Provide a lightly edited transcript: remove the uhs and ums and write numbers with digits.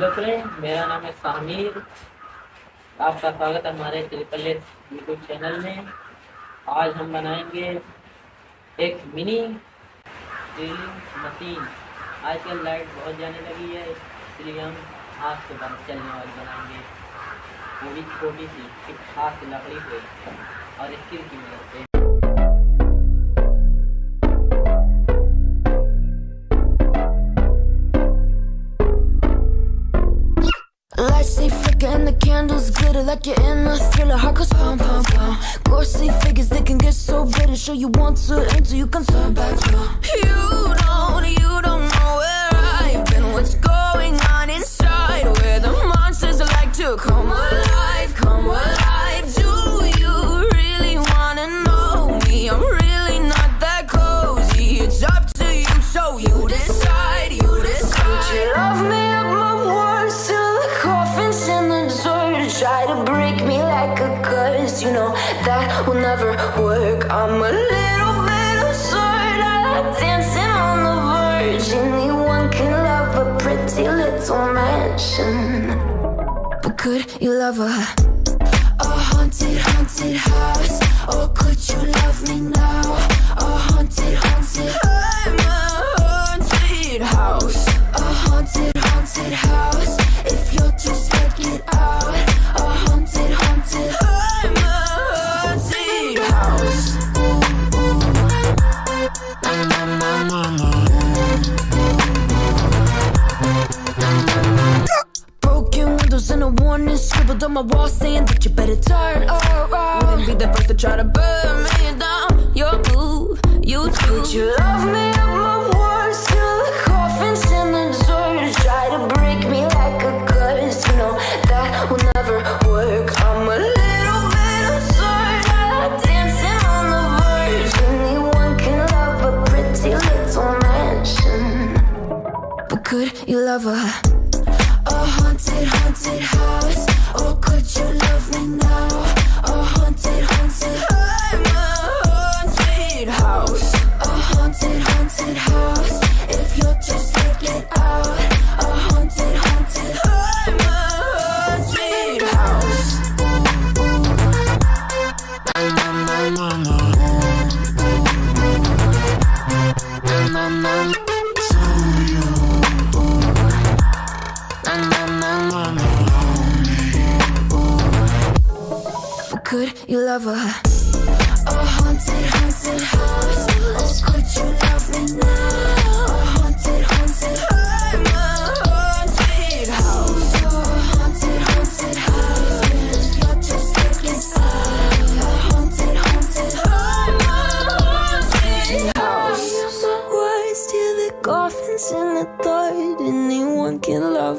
Hello friend, मेरा नाम है सामिर। आपका स्वागत है हमारे ट्रिपल एस यूट्यूब चैनल में। आज हम बनाएंगे एक मिनी ड्रिलिंग मशीन। आजकल लाइट बहुत जाने लगी है, इसलिए हम हाथ से चलने वाली बनाएंगे, वो भी छोटी सी, एक हाथ से लकड़ी पे और स्टील की मदद से। Lights they flicker and the candles glitter like you're in a thriller. Heart goes pound, pound, pound. Ghostly figures, they can get so bitter. Sure you want to enter, you can turn back now. You don't know where I've been. What's going on inside? Where the monsters like to come alive, come alive. Do you really wanna know me? I'm really not that cozy. It's up to you, so you decide, you decide. Would you love me up my words till the coffin's in the dirt? Try to break me like a curse, you know that will never work. I'm a little bit absurd, I like dancing on the verge. Anyone can love a pretty little mansion, but could you love a haunted, haunted house? Or could you love me now? A haunted, haunted, I'm a haunted house. A haunted, haunted house. If you're just check it out. A haunted, haunted, I'm a haunted house. Broken windows and a warning scribbled on my wall saying that you better turn around. Wouldn't be the first to try to burn me down. Your move, you too. Would you love me up my words till the coffin's in the dirt? Try to break me like a curse, you know that will never work. I'm a little bit absurd, I like dancing on the verge. Anyone can love a pretty little mansion, but could you love a haunted, haunted house? Or could you love me now? A haunted, haunted, I'm a haunted house. A haunted, haunted house. If you're just check it out. A haunted, haunted, I'm a haunted house. Could you love a haunted, haunted house? Or could you love me now? A haunted, haunted, I'm a haunted house. A haunted, haunted house. If you're just looking sad. A haunted, haunted, I'm a haunted house. Use my words till the coffin's in the dirt. Anyone can love.